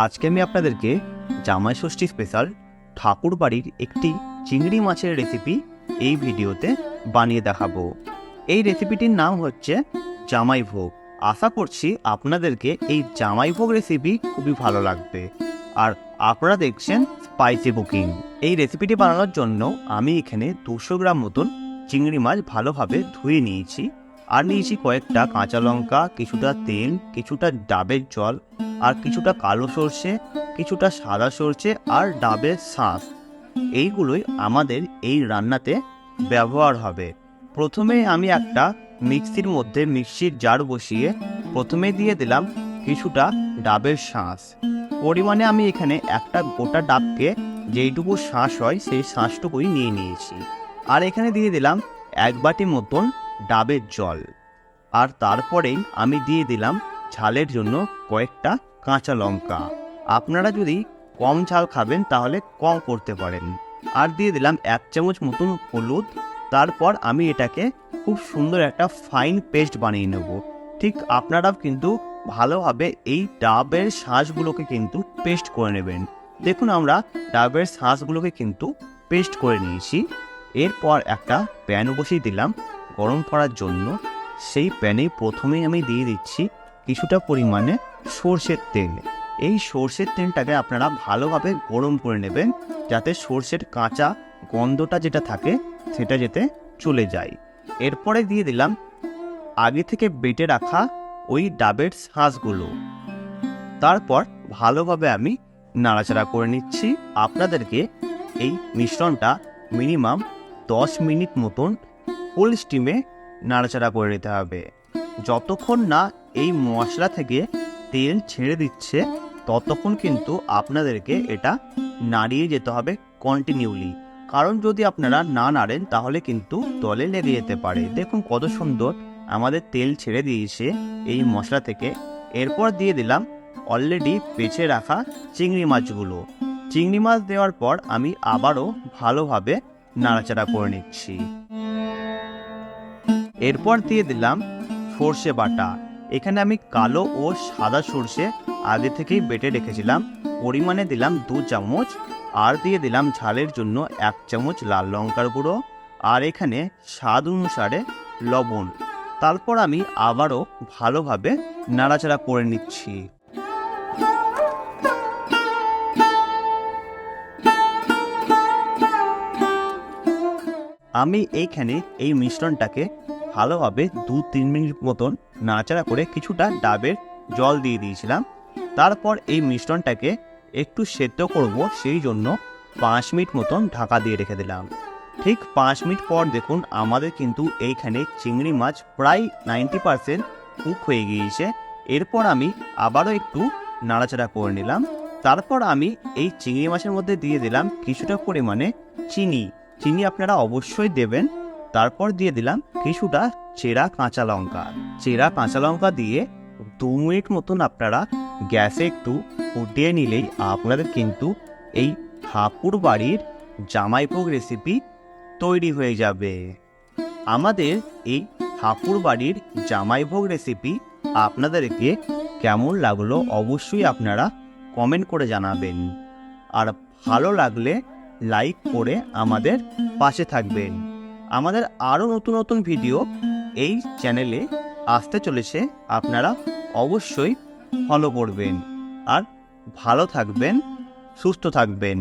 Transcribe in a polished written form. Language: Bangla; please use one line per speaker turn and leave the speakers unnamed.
আজকে আমি আপনাদেরকে জামাই ষষ্ঠী স্পেশাল ঠাকুর বাড়ির একটি চিংড়ি মাছের রেসিপি এই ভিডিওতে বানিয়ে দেখাবো। এই রেসিপিটির নাম হচ্ছে জামাই ভোগ। আশা করছি আপনাদেরকে এই জামাই ভোগ রেসিপি খুবই ভালো লাগবে। আর আপনারা দেখছেন স্পাইসি কুকিং। এই রেসিপিটি বানানোর জন্য আমি এখানে 200 গ্রাম মতন চিংড়ি মাছ ভালোভাবে ধুয়ে নিয়েছি। আর নিয়েছি কয়েকটা কাঁচা লঙ্কা, কিছুটা তেল, কিছুটা ডাবের জল, আর কিছুটা কালো সর্ষে, কিছুটা সাদা সর্ষে আর ডাবের শাঁস। এইগুলোই আমাদের এই রান্নাতে ব্যবহার হবে। প্রথমে আমি একটা মিক্সির মধ্যে মিক্সির জার বসিয়ে প্রথমে দিয়ে দিলাম কিছুটা ডাবের শাঁস। পরিমাণে আমি এখানে একটা গোটা ডাবকে যেইটুকু শাঁস হয় সেই শাঁসটুকুই নিয়ে নিয়েছি। আর এখানে দিয়ে দিলাম 1 বাটি মতন ডাবের জল। আর তারপরেই আমি দিয়ে দিলাম ঝালের জন্য কয়েকটা কাঁচা লঙ্কা। আপনারা যদি কম ঝাল খাবেন তাহলে কম করতে পারেন। আর দিয়ে দিলাম 1 চামচ মতন হলুদ। তারপর আমি এটাকে খুব সুন্দর একটা ফাইন পেস্ট বানিয়ে নেব। ঠিক আপনারাও কিন্তু ভালোভাবে এই ডাবের শাঁসগুলোকে কিন্তু পেস্ট করে নেবেন। দেখুন আমরা ডাবের শাঁসগুলোকে কিন্তু পেস্ট করে নিয়েছি। এরপর একটা প্যান বসিয়ে দিলাম গরম করার জন্য। সেই প্যানে প্রথমেই আমি দিয়ে দিচ্ছি কিছুটা পরিমাণে সর্ষের তেল। এই সর্ষের তেলটাকে আপনারা ভালোভাবে গরম করে নেবেন যাতে সর্ষের কাঁচা গন্ধটা যেটা থাকে সেটা যেতে চলে যায়। এরপরে দিয়ে দিলাম আগে থেকে বেটে রাখা ওই ডাবের শাঁসগুলো। তারপর ভালোভাবে আমি নাড়াচাড়া করে নিচ্ছি। আপনাদেরকে এই মিশ্রণটা মিনিমাম 10 মিনিট মতন ফুল স্টিমে নাড়াচাড়া করে নিতে হবে। যতক্ষণ না এই মশলা থেকে তেল ছেড়ে দিচ্ছে ততক্ষণ কিন্তু আপনাদেরকে এটা নাড়িয়ে যেতে হবে কন্টিনিউলি। কারণ যদি আপনারা না নাড়েন তাহলে কিন্তু তলে লেগে যেতে পারে। দেখুন কত সুন্দর আমাদের তেল ছেড়ে দিয়েছে এই মশলা থেকে। এরপর দিয়ে দিলাম অলরেডি বেছে রাখা চিংড়ি মাছগুলো। চিংড়ি মাছ দেওয়ার পর আমি আবারও ভালোভাবে নাড়াচাড়া করে নিচ্ছি। এরপর দিয়ে দিলাম সর্ষে বাটা। এখানে আমি কালো ও সাদা সর্ষে আগে থেকেই বেটে রেখেছিলাম। পরিমাণে দিলাম 2 চামচ। আর দিয়ে দিলাম ঝালের জন্য 1 চামচ লাল লঙ্কার গুঁড়ো। আর এখানে স্বাদ অনুসারে লবণ। তারপর আমি আবারও ভালোভাবে নাড়াচাড়া করে নিচ্ছি। আমি এইখানে এই মিশ্রণটাকে ভালোভাবে 2-3 মিনিট মতন নাড়াচাড়া করে কিছুটা ডাবের জল দিয়ে দিয়েছিলাম। তারপর এই মিশ্রণটাকে একটু সেদ্ধ করব, সেই জন্য 5 মিনিট মতন ঢাকা দিয়ে রেখে দিলাম। ঠিক 5 মিনিট পর দেখুন আমাদের কিন্তু এইখানে চিংড়ি মাছ প্রায় 90% কুক হয়ে গিয়েছে। এরপর আমি আবারও একটু নাড়াচাড়া করে নিলাম। তারপর আমি এই চিংড়ি মাছের মধ্যে দিয়ে দিলাম কিছুটা পরিমাণে চিনি। চিনি আপনারা অবশ্যই দেবেন। তারপর দিয়ে দিলাম কিছুটা চেরা কাঁচা লঙ্কা। চেরা কাঁচা লঙ্কা দিয়ে 2 মিনিট মতন আপনারা গ্যাসে একটু ফুটিয়ে নিলেই আপনাদের কিন্তু এই ঠাকুর বাড়ির জামাইভোগ রেসিপি তৈরি হয়ে যাবে। আমাদের এই ঠাকুর বাড়ির জামাইভোগ রেসিপি আপনাদেরকে কেমন লাগলো অবশ্যই আপনারা কমেন্ট করে জানাবেন। আর ভালো লাগলে লাইক করে আমাদের পাশে থাকবেন। আমাদের আরও নতুন নতুন ভিডিও এই চ্যানেলে আসতে চলেছে, আপনারা অবশ্যই ফলো করবেন। আর ভালো থাকবেন, সুস্থ থাকবেন।